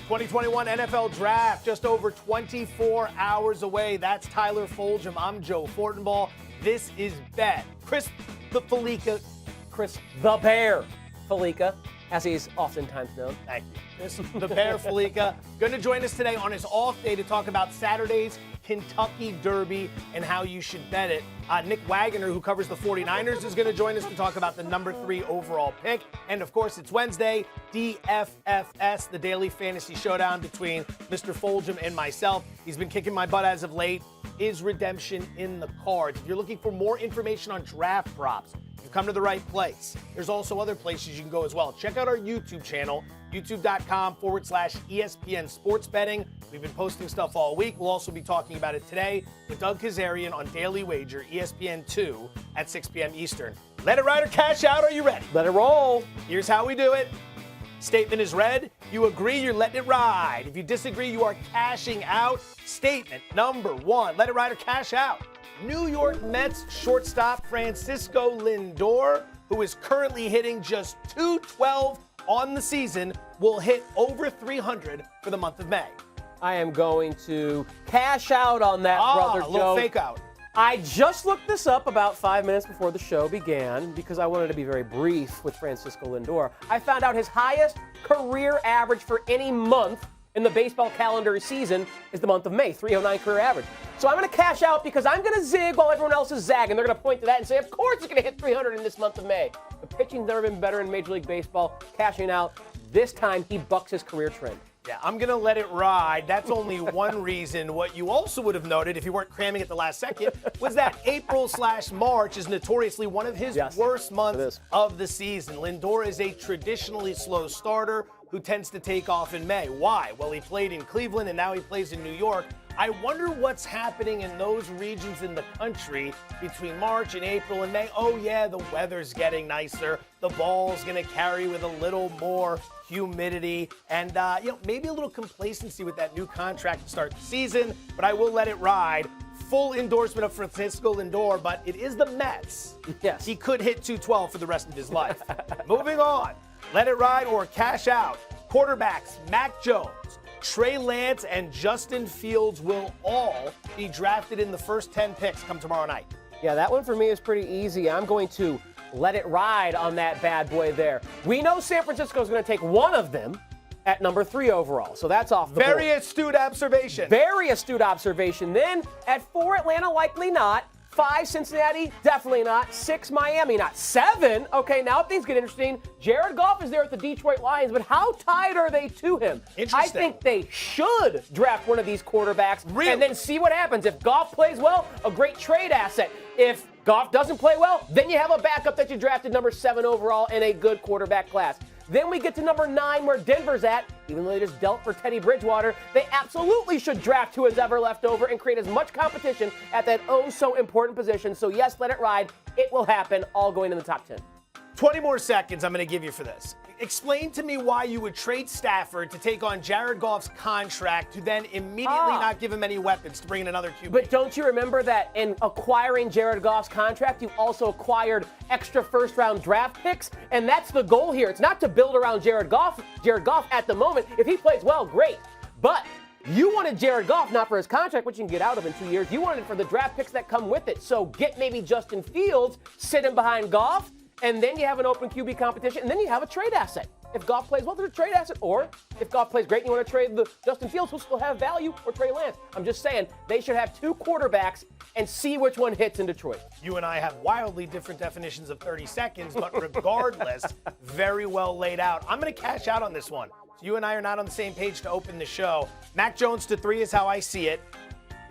2021 NFL Draft, just over 24 hours away. That's Tyler Fulghum. I'm Joe Fortenbaugh. This is Bet. Chris the Fallica. Chris the Bear Fallica, as he's oftentimes known. Thank you. Chris the Bear Fallica going to join us today on his off day to talk about Saturday's Kentucky Derby and how you should bet it. Nick Wagoner, who covers the 49ers, is going to join us to talk about the number 3 overall pick. And, of course, it's Wednesday, DFFS, the daily fantasy showdown between Mr. Fulghum and myself. He's been kicking my butt as of late. Is redemption in the cards? If you're looking for more information on draft props, you've come to the right place. There's also other places you can go as well. Check out our YouTube channel, youtube.com/ESPN Sports Betting. We've been posting stuff all week. We'll also be talking about it today with Doug Kazarian on Daily Wager, ESPN 2 at 6 p.m. Eastern. Let it ride or cash out. Are you ready? Let it roll. Here's how we do it. Statement is read. You agree, you're letting it ride. If you disagree, you are cashing out. Statement number 1. Let it ride or cash out. New York Mets shortstop Francisco Lindor, who is currently hitting just .212 on the season, will hit over 300 for the month of May. I am going to cash out on that, brother Joe. A little fake out. I just looked this up about 5 minutes before the show began because I wanted to be very brief with Francisco Lindor. I found out his highest career average for any month in the baseball calendar season is the month of May, 309 career average. So I'm going to cash out because I'm going to zig while everyone else is zagging. They're going to point to that and say, of course it's going to hit 300 in this month of May. The pitching's never been better in Major League Baseball. Cashing out. This time he bucks his career trend. Yeah, I'm going to let it ride. That's only one reason. What you also would have noted, if you weren't cramming at the last second, was that April/March is notoriously one of his worst months of the season. Lindor is a traditionally slow starter who tends to take off in May. Why? Well, he played in Cleveland and now he plays in New York. I wonder what's happening in those regions in the country between March and April and May. Oh, yeah, the weather's getting nicer. The ball's going to carry with a little more humidity and, maybe a little complacency with that new contract to start the season. But I will let it ride. Full endorsement of Francisco Lindor, but it is the Mets. Yes. He could hit 212 for the rest of his life. Moving on. Let it ride or cash out. Quarterbacks Mac Jones, Trey Lance, and Justin Fields will all be drafted in the first 10 picks come tomorrow night. Yeah, that one for me is pretty easy. I'm going to let it ride on that bad boy there. We know San Francisco is going to take one of them at number 3 overall, so that's off the board. Very astute observation. Very astute observation. Then at 4, Atlanta, likely not. 5, Cincinnati, definitely not. 6, Miami, not. 7, okay, now things get interesting. Jared Goff is there at the Detroit Lions, but how tied are they to him? I think they should draft one of these quarterbacks and then see what happens. If Goff plays well, a great trade asset. If Goff doesn't play well, then you have a backup that you drafted number 7 overall in a good quarterback class. Then we get to number 9 where Denver's at. Even though they just dealt for Teddy Bridgewater, they absolutely should draft who is ever left over and create as much competition at that oh-so-important position. So, yes, let it ride. It will happen, all going in the top 10. 20 more seconds I'm going to give you for this. Explain to me why you would trade Stafford to take on Jared Goff's contract to then immediately not give him any weapons to bring in another QB. But don't you remember that in acquiring Jared Goff's contract, you also acquired extra first-round draft picks? And that's the goal here. It's not to build around Jared Goff at the moment. If he plays well, great. But you wanted Jared Goff not for his contract, which you can get out of in 2 years. You wanted it for the draft picks that come with it. So get maybe Justin Fields sitting behind Goff, and then you have an open QB competition, and then you have a trade asset. If Goff plays well, there's a trade asset. Or if Goff plays great and you want to trade the Justin Fields, who'll still have value, or Trey Lance. I'm just saying they should have 2 quarterbacks and see which one hits in Detroit. You and I have wildly different definitions of 30 seconds, but regardless, very well laid out. I'm going to cash out on this one. So you and I are not on the same page to open the show. Mac Jones to 3 is how I see it.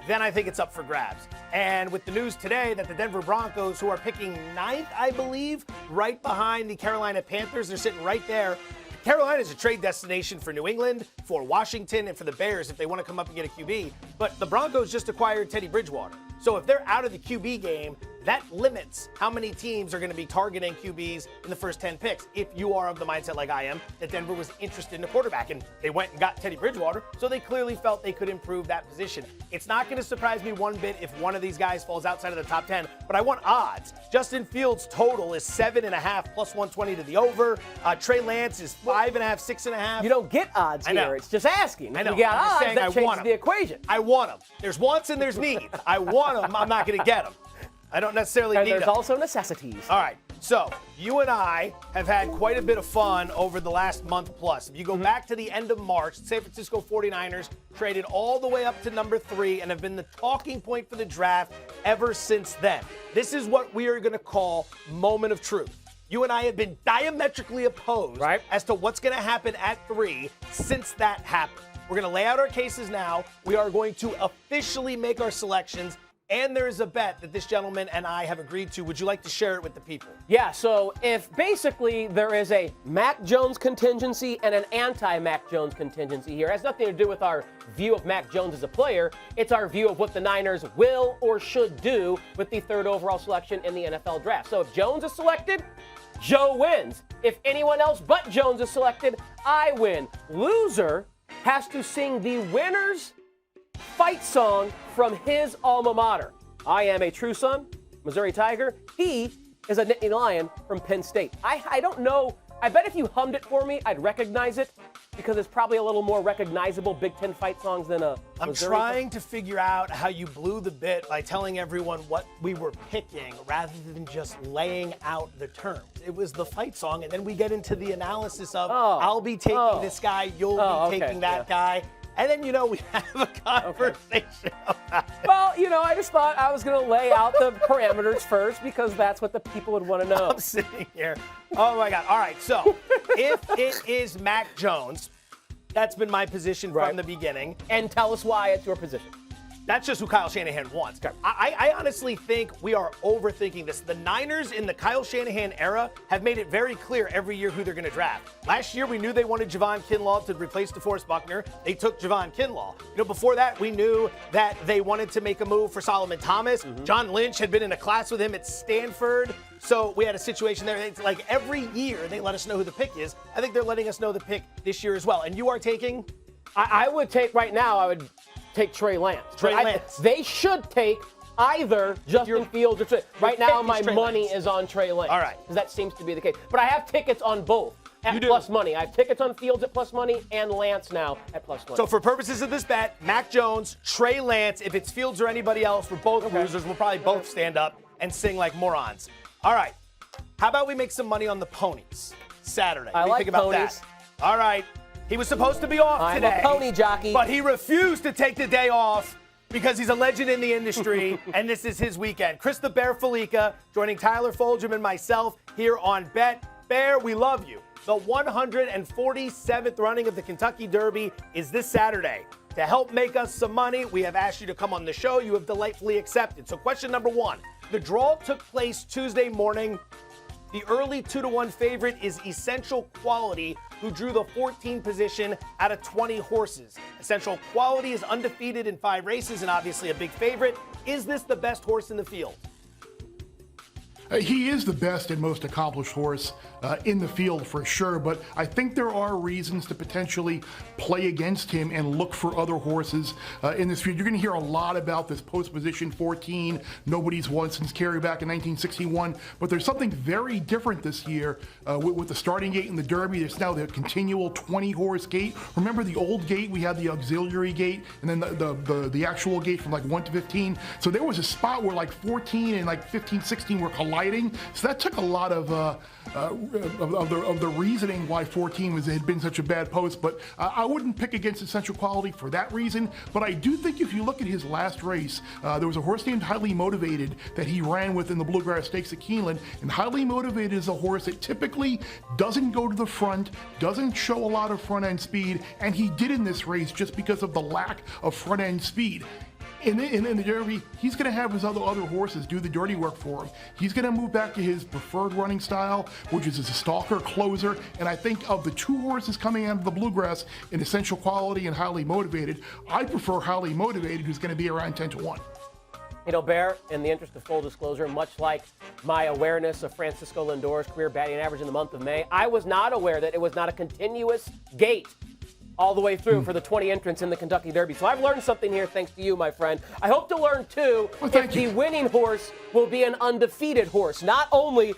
Then I think it's up for grabs. And with the news today that the Denver Broncos, who are picking 9th, I believe, right behind the Carolina Panthers, they're sitting right there. Carolina is a trade destination for New England, for Washington, and for the Bears if they want to come up and get a QB. But the Broncos just acquired Teddy Bridgewater. So if they're out of the QB game, that limits how many teams are going to be targeting QBs in the first 10 picks. If you are of the mindset like I am, that Denver was interested in a quarterback, and they went and got Teddy Bridgewater, so they clearly felt they could improve that position. It's not going to surprise me one bit if one of these guys falls outside of the top 10, but I want odds. Justin Fields' total is 7.5 plus 120 to the over. Trey Lance is 5.5, 6.5. You don't get odds here. It's just asking. I know. You get I'm odds, saying that changes the equation. I want them. There's wants and there's needs. I want them. I'm not going to get them. I don't necessarily need them. There's also necessities. All right. So you and I have had quite a bit of fun over the last month plus. If you go back to the end of March, San Francisco 49ers traded all the way up to number 3 and have been the talking point for the draft ever since then. This is what we are going to call moment of truth. You and I have been diametrically opposed as to what's going to happen at 3 since that happened. We're going to lay out our cases now. We are going to officially make our selections. And there is a bet that this gentleman and I have agreed to. Would you like to share it with the people? Yeah, so if basically there is a Mac Jones contingency and an anti-Mac Jones contingency here, it has nothing to do with our view of Mac Jones as a player. It's our view of what the Niners will or should do with the 3rd overall selection in the NFL draft. So if Jones is selected, Joe wins. If anyone else but Jones is selected, I win. Loser has to sing the winner's fight song from his alma mater. I am a true son, Missouri Tiger. He is a Nittany Lion from Penn State. I don't know. I bet if you hummed it for me, I'd recognize it because it's probably a little more recognizable Big Ten fight songs than a I'm trying to figure out how you blew the bit by telling everyone what we were picking rather than just laying out the terms. It was the fight song, and then we get into the analysis of I'll be taking this guy, you'll be taking that guy. And then, we have a conversation about it. Well, I just thought I was going to lay out the parameters first because that's what the people would want to know. I'm sitting here. Oh, my God. All right. So if it is Mac Jones, that's been my position from the beginning. And tell us why it's your position. That's just who Kyle Shanahan wants. I honestly think we are overthinking this. The Niners in the Kyle Shanahan era have made it very clear every year who they're going to draft. Last year, we knew they wanted Javon Kinlaw to replace DeForest Buckner. They took Javon Kinlaw. Before that, we knew that they wanted to make a move for Solomon Thomas. John Lynch had been in a class with him at Stanford. So we had a situation there. It's like every year they let us know who the pick is. I think they're letting us know the pick this year as well. And you are taking? I would take right now, I would take Trey Lance. Lance. They should take either Justin Fields or Trey. Right now, my money is on Trey Lance. All right. Because that seems to be the case. But I have tickets on both at plus money. I have tickets on Fields at plus money and Lance now at plus money. So for purposes of this bet, Mac Jones, Trey Lance, if it's Fields or anybody else, we're both losers. We'll probably both stand up and sing like morons. All right. How about we make some money on the ponies Saturday? I like think about ponies. That? All right. He was supposed to be off today. I'm a pony jockey. But he refused to take the day off because he's a legend in the industry, and this is his weekend. Chris the Bear Fallica joining Tyler Fulghum and myself here on Bet. Bear, we love you. The 147th running of the Kentucky Derby is this Saturday. To help make us some money, we have asked you to come on the show. You have delightfully accepted. So question number 1. The draw took place Tuesday morning. The early 2-1 favorite is Essential Quality, who drew the 14 position out of 20 horses. Essential Quality is undefeated in 5 races and obviously a big favorite. Is this the best horse in the field? He is the best and most accomplished horse in the field for sure, but I think there are reasons to potentially play against him and look for other horses in this field. You're going to hear a lot about this post position 14. Nobody's won since Kerry back in 1961, but there's something very different this year with the starting gate in the Derby. There's now the continual 20-horse gate. Remember the old gate? We had the auxiliary gate and then the actual gate from like 1 to 15. So there was a spot where like 14 and like 15, 16 were colliding. So that took a lot of the reasoning why 14 had been such a bad post. But I wouldn't pick against Essential Quality for that reason. But I do think if you look at his last race, there was a horse named Highly Motivated that he ran with in the Bluegrass Stakes at Keeneland. And Highly Motivated is a horse that typically doesn't go to the front, doesn't show a lot of front end speed, and he did in this race just because of the lack of front end speed. In the Derby, he's going to have his other horses do the dirty work for him. He's going to move back to his preferred running style, which is as a stalker closer. And I think of the 2 horses coming out of the Bluegrass in Essential Quality and Highly Motivated, I prefer Highly Motivated, who's going to be around 10 to 1. Bear, in the interest of full disclosure, much like my awareness of Francisco Lindor's career batting average in the month of May, I was not aware that it was not a continuous gate all the way through for the 20 entrants in the Kentucky Derby. So I've learned something here thanks to you, my friend. I hope to learn, too, if the winning horse will be an undefeated horse. Not only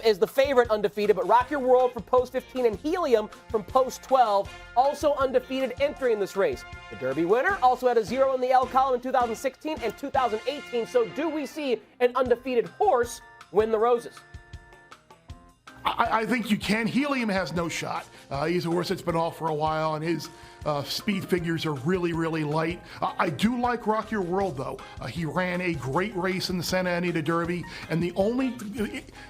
is the favorite undefeated, but Rock Your World from post 15 and Helium from post 12 also undefeated entering this race. The Derby winner also had a 0 in the L column in 2016 and 2018. So do we see an undefeated horse win the Roses? I think you can. Helium has no shot. He's a horse that's been off for a while, and his speed figures are really, really light. I do like Rock Your World, though. He ran a great race in the Santa Anita Derby, and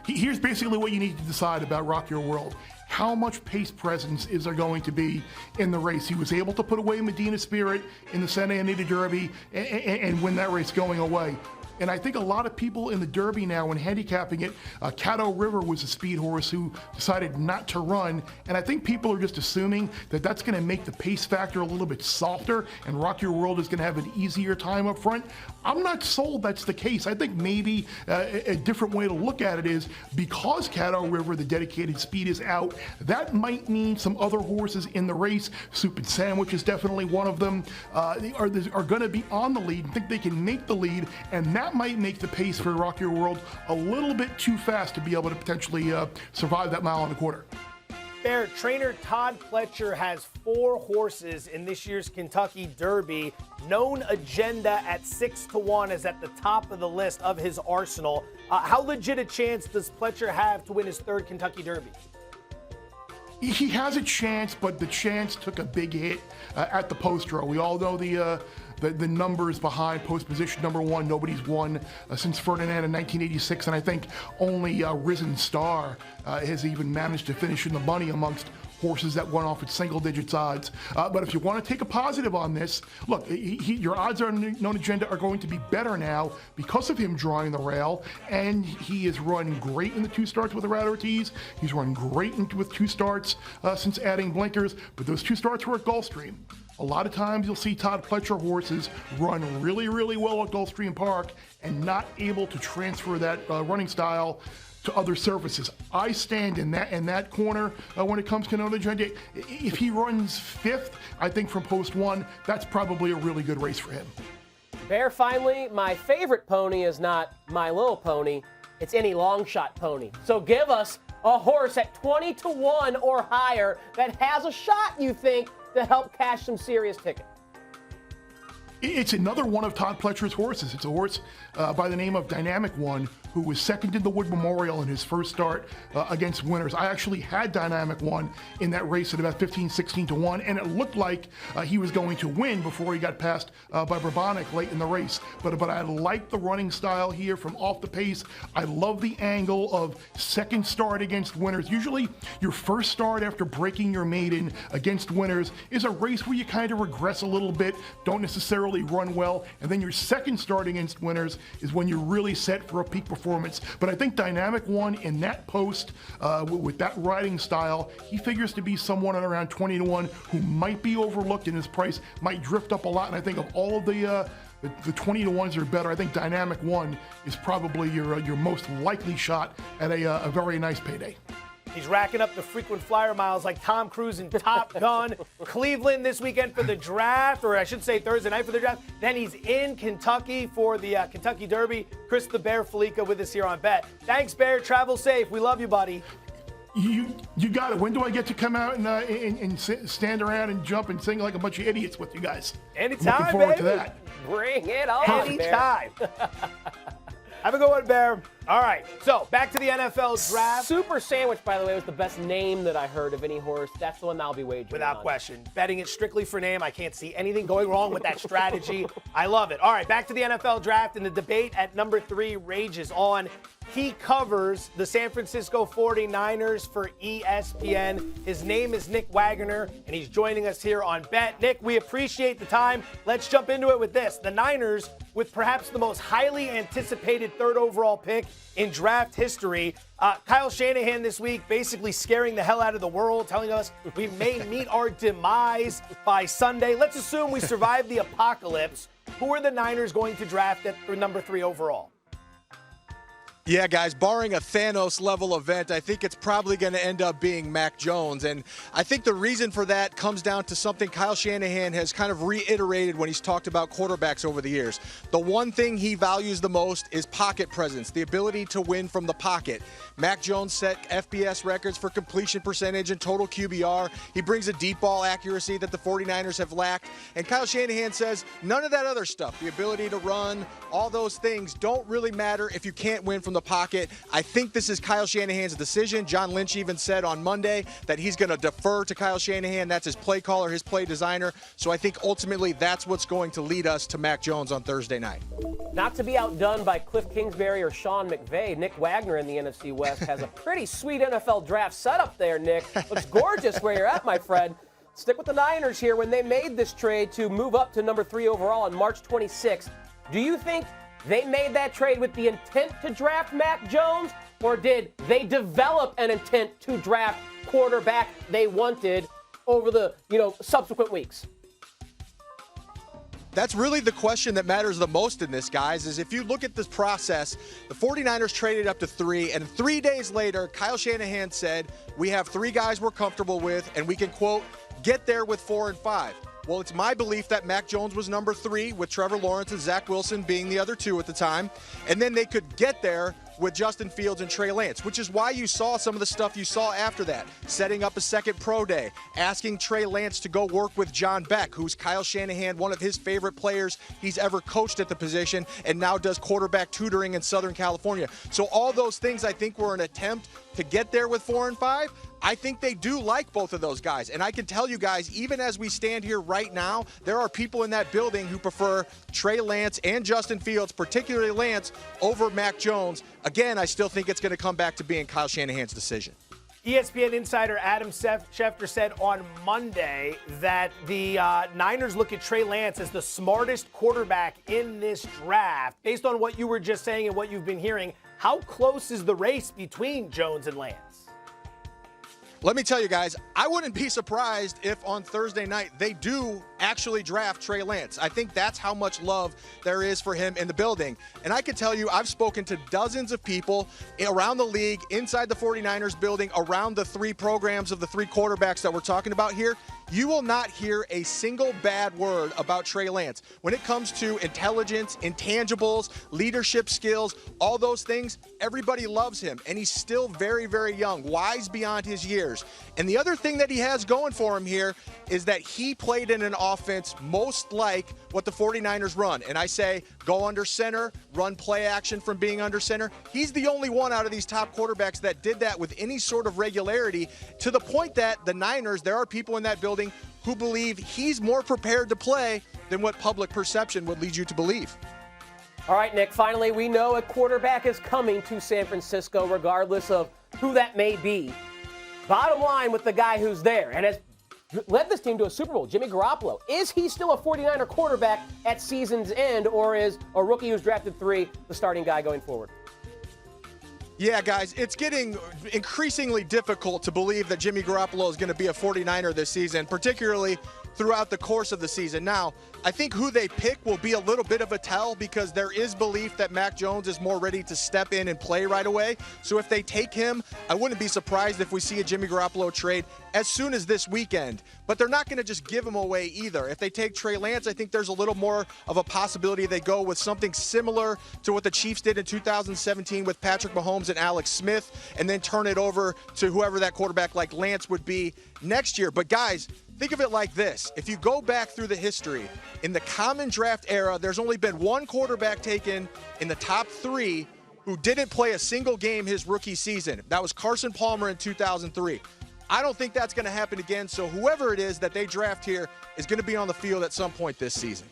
here's basically what you need to decide about Rock Your World. How much pace presence is there going to be in the race? He was able to put away Medina Spirit in the Santa Anita Derby and win that race going away. And I think a lot of people in the Derby now, when handicapping it, Caddo River was a speed horse who decided not to run. And I think people are just assuming that that's going to make the pace factor a little bit softer and Rock Your World is going to have an easier time up front. I'm not sold that's the case. I think maybe a different way to look at it is because Caddo River, the dedicated speed, is out, that might mean some other horses in the race, Soup and Sandwich is definitely one of them, are going to be on the lead and think they can make the lead. And that might make the pace for Rock Your World a little bit too fast to be able to potentially survive that mile and a quarter. Bear, trainer Todd Pletcher has 4 horses in this year's Kentucky Derby. Known Agenda at 6-1 is at the top of the list of his arsenal. How legit a chance does Pletcher have to win his 3rd Kentucky Derby? He has a chance, but the chance took a big hit at the post row. We all know the numbers behind post position number 1. Nobody's won since Ferdinand in 1986, and I think only Risen Star has even managed to finish in the money amongst horses that went off at single digits odds. But if you want to take a positive on this, look, your odds on Known Agenda are going to be better now because of him drawing the rail, and he has run great in the 2 starts with the Rat Ortiz. He's run great with 2 starts since adding blinkers, but those 2 starts were at Gulfstream. A lot of times you'll see Todd Pletcher horses run really, really well at Gulfstream Park and not able to transfer that running style to other surfaces. I stand in that corner when it comes to Known Agenda. If he runs 5th, I think from post 1, that's probably a really good race for him. Bear, finally, my favorite pony is not My Little Pony. It's any long shot pony. So give us a horse at 20-1 or higher that has a shot, you think, to help cash some serious ticket. It's another one of Todd Pletcher's horses. It's a horse by the name of Dynamic One, who was second in the Wood Memorial in his first start against winners. I actually had Dynamic One in that race at about 15-16-1, and it looked like he was going to win before he got passed by Brabonic late in the race. But I like the running style here from off the pace. I love the angle of second start against winners. Usually your first start after breaking your maiden against winners is a race where you kind of regress a little bit, don't necessarily run well, and then your second start against winners is when you're really set for a peak performance. But I think Dynamic One in that post with that riding style, he figures to be someone at around 20-1 who might be overlooked in his price, might drift up a lot. And I think of all of the 20-1s are better, I think Dynamic One is probably your most likely shot at a very nice payday. He's racking up the frequent flyer miles like Tom Cruise in Top Gun. Cleveland this weekend for the draft, or I should say Thursday night for the draft. Then he's in Kentucky for the Kentucky Derby. Chris the Bear Fallica with us here on Bet. Thanks, Bear. Travel safe. We love you, buddy. You got it. When do I get to come out and stand around and jump and sing like a bunch of idiots with you guys? Anytime, looking forward baby. to that. Bring it on, Anytime. Have a good one, Bear. All right, so back to the NFL draft. Super Sandwich, by the way, was the best name that I heard of any horse. That's the one I'll be wagering Without on. question. Betting it strictly for name. I can't see anything going wrong with that strategy. I love it. All right, back to the NFL draft, and the debate at number 3 rages on. He covers the San Francisco 49ers for ESPN. His name is Nick Wagoner, and he's joining us here on Bet. Nick, we appreciate the time. Let's jump into it with this. The Niners, with perhaps the most highly anticipated 3rd overall pick in draft history. Kyle Shanahan this week basically scaring the hell out of the world, telling us we may meet our demise by Sunday. Let's assume we survive the apocalypse. who are the Niners going to draft at number 3 overall? Yeah, guys, barring a Thanos-level event, I think it's probably going to end up being Mac Jones. And I think the reason for that comes down to something Kyle Shanahan has kind of reiterated when he's talked about quarterbacks over the years. The one thing he values the most is pocket presence, the ability to win from the pocket. Mac Jones set FBS records for completion percentage and total QBR. He brings a deep ball accuracy that the 49ers have lacked. And Kyle Shanahan says none of that other stuff, the ability to run, all those things don't really matter if you can't win from the pocket. I think this is Kyle Shanahan's decision. John Lynch even said on Monday that he's going to defer to Kyle Shanahan. That's his play caller, his play designer. So I think ultimately that's what's going to lead us to Mac Jones on Thursday night. Not to be outdone by Cliff Kingsbury or Sean McVay, Nick Wagoner in the NFC West has a pretty sweet NFL draft setup there, Nick. Looks gorgeous where you're at, my friend. Stick with the Niners here. When they made this trade to move up to number 3 overall on March 26th, do you think they made that trade with the intent to draft Mac Jones, or did they develop an intent to draft quarterback they wanted over the, subsequent weeks? That's really the question that matters the most in this, guys, is if you look at this process, the 49ers traded up to 3, and 3 days later, Kyle Shanahan said, we have 3 guys we're comfortable with, and we can, quote, get there with 4 and 5. Well, it's my belief that Mac Jones was number 3, with Trevor Lawrence and Zach Wilson being the other 2 at the time. And then they could get there with Justin Fields and Trey Lance, which is why you saw some of the stuff you saw after that. Setting up a second pro day, asking Trey Lance to go work with John Beck, who's Kyle Shanahan, one of his favorite players he's ever coached at the position, and now does quarterback tutoring in Southern California. So all those things, I think, were an attempt to get there with 4 and 5. I think they do like both of those guys. And I can tell you guys, even as we stand here right now, there are people in that building who prefer Trey Lance and Justin Fields, particularly Lance, over Mac Jones. Again, I still think it's going to come back to being Kyle Shanahan's decision. ESPN insider Adam Schefter said on Monday that the Niners look at Trey Lance as the smartest quarterback in this draft. Based on what you were just saying and what you've been hearing, how close is the race between Jones and Lance? Let me tell you guys, I wouldn't be surprised if on Thursday night they do actually draft Trey Lance. I think that's how much love there is for him in the building. And I can tell you, I've spoken to dozens of people around the league, inside the 49ers building, around the 3 programs of the 3 quarterbacks that we're talking about here. You will not hear a single bad word about Trey Lance. When it comes to intelligence, intangibles, leadership skills, all those things, everybody loves him. And he's still very, very young, wise beyond his years. And the other thing that he has going for him here is that he played in an offense most like what the 49ers run. And I say, go under center, run play action from being under center. He's the only one out of these top quarterbacks that did that with any sort of regularity, to the point that the Niners, there are people in that building who believe he's more prepared to play than what public perception would lead you to believe. All right, Nick, finally, we know a quarterback is coming to San Francisco, regardless of who that may be. Bottom line with the guy who's there and has led this team to a Super Bowl, Jimmy Garoppolo. Is he still a 49er quarterback at season's end, or is a rookie who's drafted 3 the starting guy going forward? Yeah, guys, it's getting increasingly difficult to believe that Jimmy Garoppolo is going to be a 49er this season, particularly throughout the course of the season. Now, I think who they pick will be a little bit of a tell, because there is belief that Mac Jones is more ready to step in and play right away. So if they take him, I wouldn't be surprised if we see a Jimmy Garoppolo trade as soon as this weekend. But they're not going to just give him away either. If they take Trey Lance, I think there's a little more of a possibility they go with something similar to what the Chiefs did in 2017 with Patrick Mahomes and Alex Smith, and then turn it over to whoever that quarterback like Lance would be next year. But guys, think of it like this. If you go back through the history, in the common draft era, there's only been one quarterback taken in the top 3 who didn't play a single game his rookie season. That was Carson Palmer in 2003. I don't think that's going to happen again, so whoever it is that they draft here is going to be on the field at some point this season.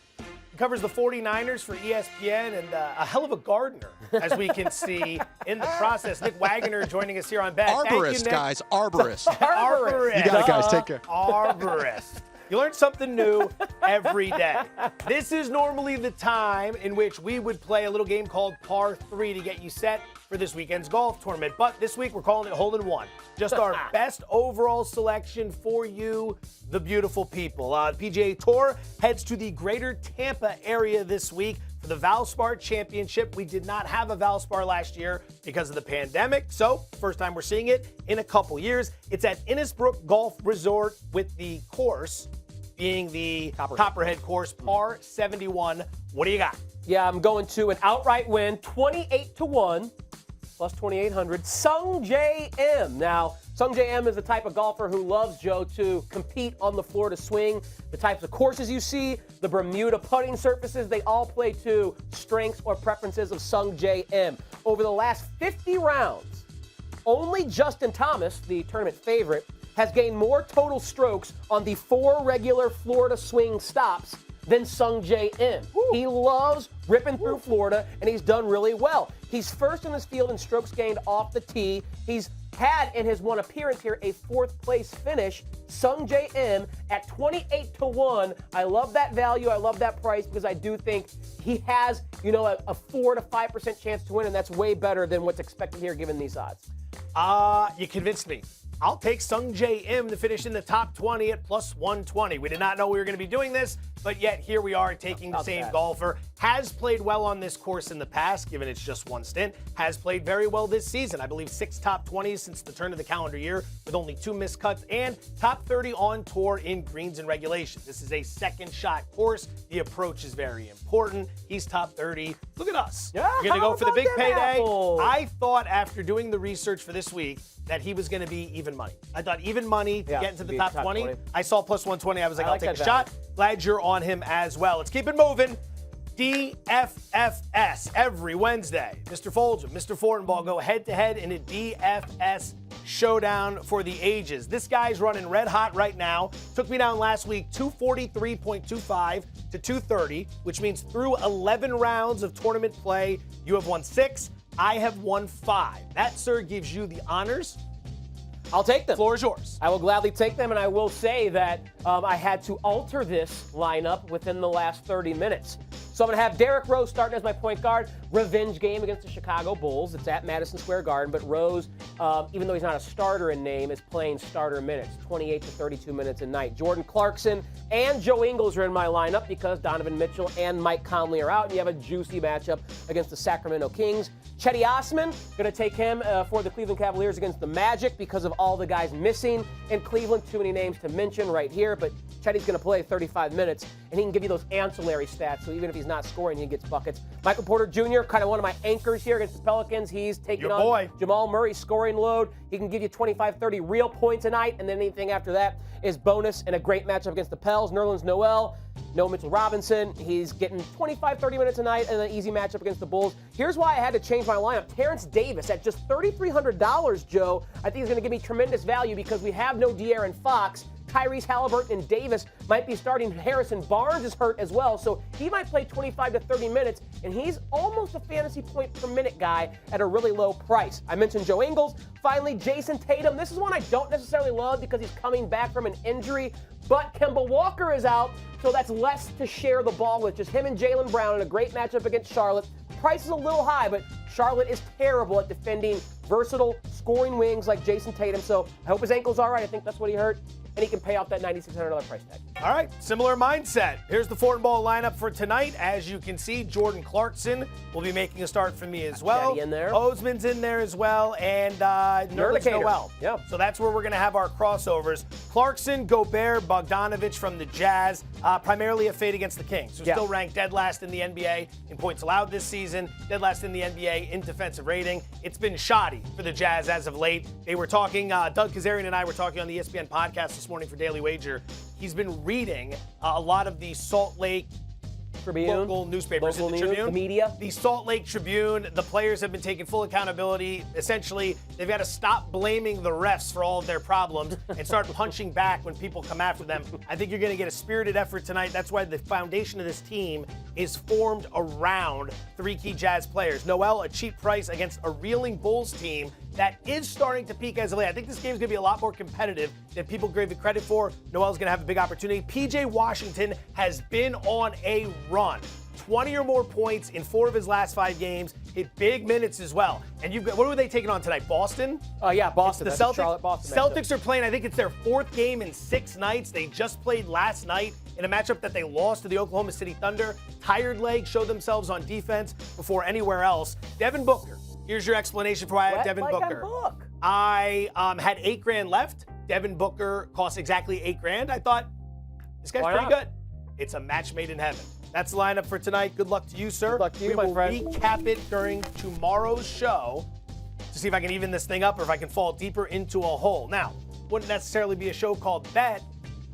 He covers the 49ers for ESPN, and a hell of a gardener, as we can see in the process. Nick Wagoner joining us here on Bet. Arborist, guys, arborist. Arborist. You got it, guys. Take care. Arborist. You learn something new every day. This is normally the time in which we would play a little game called Par 3 to get you set for this weekend's golf tournament. But this week, we're calling it hole-in-one. Just our best overall selection for you, the beautiful people. The PGA Tour heads to the greater Tampa area this week for the Valspar Championship. We did not have a Valspar last year because of the pandemic, so first time we're seeing it in a couple years. It's at Innisbrook Golf Resort, with the course being the Copperhead course, par 71. What do you got? Yeah, I'm going to an outright win, 28-1, plus 2,800. Sung J M. Now, Sung J M is the type of golfer who loves, Joe, to compete on the Florida swing. The types of courses you see, the Bermuda putting surfaces, they all play to strengths or preferences of Sung J M. Over the last 50 rounds, only Justin Thomas, the tournament favorite, has gained more total strokes on the 4 regular Florida swing stops than Sung J M. He loves ripping through Florida, and he's done really well. He's first in this field in strokes gained off the tee. He's had in his one appearance here a 4th place finish. Sung J M at 28-1. I love that value. I love that price because I do think he has, a 4 to 5% chance to win, and that's way better than what's expected here given these odds. You convinced me. I'll take Sung J M to finish in the top 20 at plus 120. We did not know we were going to be doing this, but yet here we are taking the same golfer. Has played well on this course in the past, given it's just one stint. Has played very well this season. I believe 6 top 20s since the turn of the calendar year, with only 2 missed cuts, and top 30 on tour in greens and regulation. This is a second shot course. The approach is very important. He's top 30. Look at us. Yeah, we're going to go for the big payday. Apples? I thought after doing the research for this week that he was going to be even money. I thought even money to get into the top 20. I saw plus 120. I was like, I'll take a shot. Glad you're on him as well. Let's keep it moving. DFFS every Wednesday. Mr. Fulghum, Mr. Fortenbaugh go head-to-head in a DFS showdown for the ages. This guy's running red hot right now. Took me down last week 243.25 to 230, which means through 11 rounds of tournament play, you have won 6. I have won 5. That, sir, gives you the honors. I'll take them. Floor is yours. I will gladly take them, and I will say that I had to alter this lineup within the last 30 minutes. So I'm going to have Derrick Rose starting as my point guard. Revenge game against the Chicago Bulls. It's at Madison Square Garden, but Rose, even though he's not a starter in name, is playing starter minutes, 28 to 32 minutes a night. Jordan Clarkson and Joe Ingles are in my lineup because Donovan Mitchell and Mike Conley are out, and you have a juicy matchup against the Sacramento Kings. Chetty Osman, going to take him for the Cleveland Cavaliers against the Magic because of all the guys missing in Cleveland. Too many names to mention right here, but Chetty's going to play 35 minutes, and he can give you those ancillary stats, so even if he's not scoring, he gets buckets. Michael Porter Jr., kind of one of my anchors here against the Pelicans. He's taking on Jamal Murray's scoring load. He can give you 25, 30 real points a night, and then anything after that is bonus, and a great matchup against the Pels. Nerlens Noel, Noah Mitchell-Robinson. He's getting 25, 30 minutes a night, and an easy matchup against the Bulls. Here's why I had to change my lineup. Terrence Davis at just $3,300, Joe. I think he's going to give me tremendous value because we have no De'Aaron Fox. Tyrese Halliburton and Davis might be starting. Harrison Barnes is hurt as well, so he might play 25 to 30 minutes, and he's almost a fantasy point per minute guy at a really low price. I mentioned Joe Ingles. Finally, Jason Tatum. This is one I don't necessarily love because he's coming back from an injury, but Kemba Walker is out, so that's less to share the ball with. Just him and Jaylen Brown in a great matchup against Charlotte. Price is a little high, but Charlotte is terrible at defending versatile scoring wings like Jason Tatum, so I hope his ankle's all right. I think that's what he hurt, and he can pay off that $9,600 price tag. All right, similar mindset. Here's the Fortenbaugh lineup for tonight. As you can see, Jordan Clarkson will be making a start for me as well. In there. Osman's in there as well, and Nerlens Noel. Yeah. So that's where we're going to have our crossovers. Clarkson, Gobert, Bogdanovich from the Jazz, primarily a fade against the Kings, who still ranked dead last in the NBA in points allowed this season, dead last in the NBA in defensive rating. It's been shoddy for the Jazz as of late. They were talking, Doug Kazarian and I were talking on the ESPN podcast this morning for Daily Wager. He's been reading a lot of the Salt Lake Tribune, local newspapers, local the news, Tribune, the media. The Salt Lake Tribune, the players have been taking full accountability. Essentially, they've got to stop blaming the refs for all of their problems and start punching back when people come after them. I think you're going to get a spirited effort tonight. That's why the foundation of this team is formed around 3 key Jazz players. Noel, a cheap price against a reeling Bulls team that is starting to peak as of late. I think this game is going to be a lot more competitive than people give it credit for. Noel's going to have a big opportunity. PJ Washington has been on a run. 20 or more points in 4 of his last 5 games. Hit big minutes as well. And you've got, what were they taking on tonight? Boston? Yeah, Boston. The Celtics. Celtics are playing, I think it's their 4th game in 6 nights. They just played last night in a matchup that they lost to the Oklahoma City Thunder. Tired legs showed themselves on defense before anywhere else. Devin Booker. Here's your explanation for why I have Devin Booker. I had $8,000 left. Devin Booker cost exactly $8,000. I thought, this guy's pretty good. It's a match made in heaven. That's the lineup for tonight. Good luck to you, sir. Good luck to you, my friend. We will recap it during tomorrow's show to see if I can even this thing up or if I can fall deeper into a hole. Now, wouldn't necessarily be a show called Bet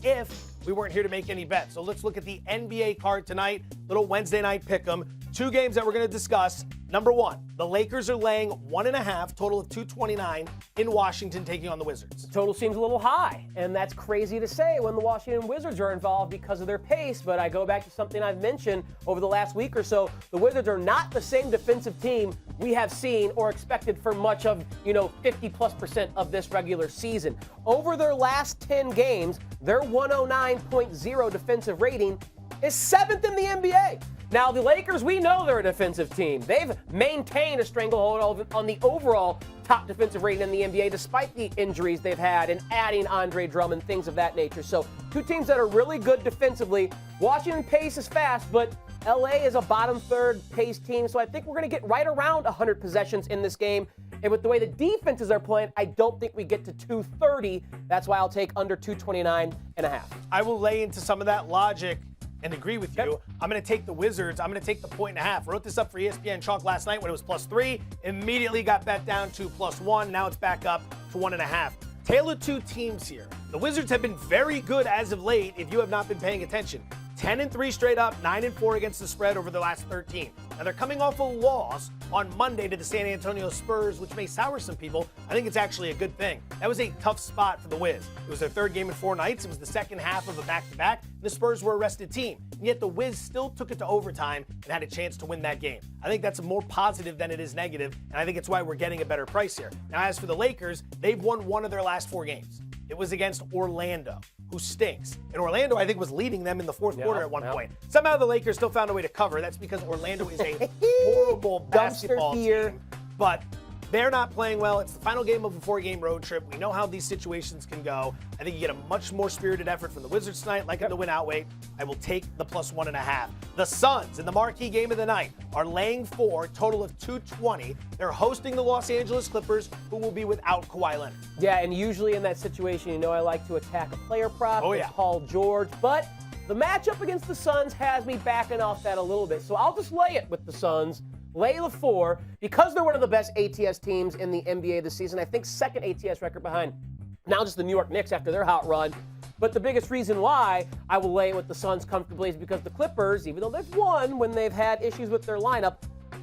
if we weren't here to make any bets. So let's look at the NBA card tonight. Little Wednesday night pick'em. 2 games that we're going to discuss. Number 1, the Lakers are laying 1.5, total of 229 in Washington, taking on the Wizards. The total seems a little high, and that's crazy to say when the Washington Wizards are involved because of their pace, but I go back to something I've mentioned over the last week or so. The Wizards are not the same defensive team we have seen or expected for much of, 50+% of this regular season. Over their last 10 games, their 109.0 defensive rating is 7th in the NBA. Now, the Lakers, we know they're a defensive team. They've maintained a stranglehold on the overall top defensive rating in the NBA despite the injuries they've had and adding Andre Drummond, things of that nature. So 2 teams that are really good defensively. Washington pace is fast, but LA is a bottom third pace team. So I think we're going to get right around 100 possessions in this game. And with the way the defenses are playing, I don't think we get to 230. That's why I'll take under 229.5. I will lay into some of that logic and agree with you. I'm going to take the Wizards. I'm going to take the 1.5. Wrote this up for ESPN Chalk last night when it was +3. Immediately got bet down to +1. Now it's back up to 1.5. Tale of 2 teams here. The Wizards have been very good as of late if you have not been paying attention. 10-3 straight up, 9-4 against the spread over the last 13. Now they're coming off a loss on Monday to the San Antonio Spurs, which may sour some people. I think it's actually a good thing. That was a tough spot for the Wiz. It was their 3rd game in 4 nights. It was the second half of a back-to-back. The Spurs were a rested team, and yet the Wiz still took it to overtime and had a chance to win that game. I think that's more positive than it is negative, and I think it's why we're getting a better price here. Now, as for the Lakers, they've won 1 of their last 4 games. It was against Orlando, who stinks. And Orlando, I think, was leading them in the 4th quarter at one point. Somehow the Lakers still found a way to cover. That's because Orlando is a horrible basketball team. But they're not playing well. It's the final game of a 4-game road trip. We know how these situations can go. I think you get a much more spirited effort from the Wizards tonight, like in the win outright. I will take the +1.5. The Suns, in the marquee game of the night, are laying 4, total of 220. They're hosting the Los Angeles Clippers, who will be without Kawhi Leonard. Yeah, and usually in that situation, I like to attack a player prop. Paul George. But the matchup against the Suns has me backing off that a little bit. So I'll just lay it with the Suns. Lay the 4 because they're one of the best ATS teams in the NBA this season. I think 2nd ATS record behind now just the New York Knicks after their hot run. But the biggest reason why I will lay it with the Suns comfortably is because the Clippers, even though they've won when they've had issues with their lineup,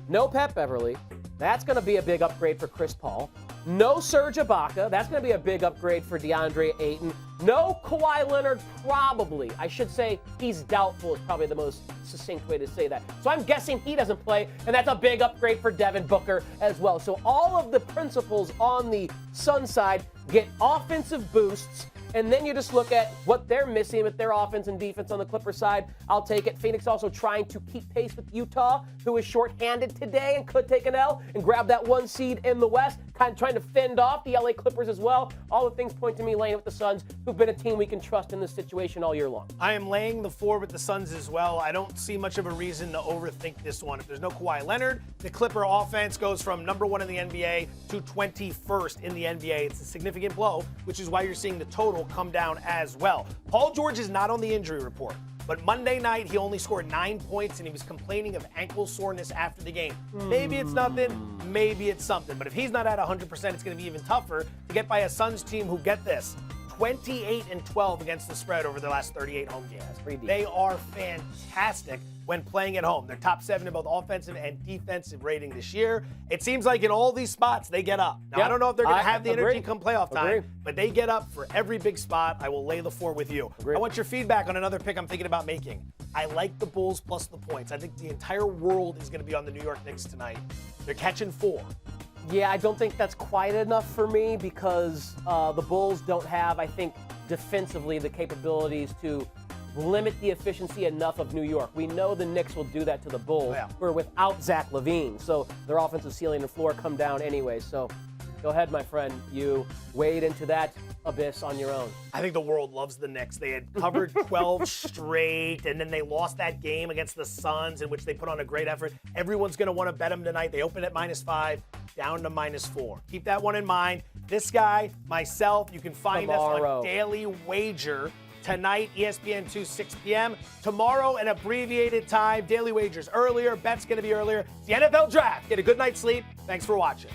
no Pat Beverly. That's going to be a big upgrade for Chris Paul. No Serge Ibaka. That's going to be a big upgrade for DeAndre Ayton. No Kawhi Leonard, probably. I should say he's doubtful is probably the most succinct way to say that. So I'm guessing he doesn't play, and that's a big upgrade for Devin Booker as well. So all of the principles on the Sun side get offensive boosts, and then you just look at what they're missing with their offense and defense on the Clippers side. I'll take it. Phoenix also trying to keep pace with Utah, who is shorthanded today and could take an L and grab that 1 seed in the West, kind of trying to fend off the LA Clippers as well. All the things point to me laying with the Suns, who've been a team we can trust in this situation all year long. I am laying the 4 with the Suns as well. I don't see much of a reason to overthink this one. If there's no Kawhi Leonard, the Clipper offense goes from number 1 in the NBA to 21st in the NBA. It's a significant blow, which is why you're seeing the total come down as well. Paul George is not on the injury report, but Monday night he only scored 9 points and he was complaining of ankle soreness after the game. Maybe it's nothing, maybe it's something. But if he's not at 100%, it's going to be even tougher to get by a Suns team who, get this, 28-12 against the spread over their last 38 home games. They are fantastic when playing at home. They're top 7 in both offensive and defensive rating this year. It seems like in all these spots, they get up. Now, I don't know if they're going to have the energy come playoff time, but they get up for every big spot. I will lay the 4 with you. I want your feedback on another pick I'm thinking about making. I like the Bulls plus the points. I think the entire world is going to be on the New York Knicks tonight. They're catching 4. Yeah, I don't think that's quite enough for me because the Bulls don't have, I think, defensively the capabilities to limit the efficiency enough of New York. We know the Knicks will do that to the Bulls. Who are without Zach LaVine. So their offensive ceiling and floor come down anyway. So go ahead, my friend. You wade into that abyss on your own. I think the world loves the Knicks. They had covered 12 straight, and then they lost that game against the Suns in which they put on a great effort. Everyone's going to want to bet them tonight. They open at -5, down to -4. Keep that one in mind. This guy, myself, you can find us on Daily Wager. Tonight, ESPN 2, 6 p.m. Tomorrow, an abbreviated time. Daily Wagers earlier. Bet's going to be earlier. It's the NFL Draft. Get a good night's sleep. Thanks for watching.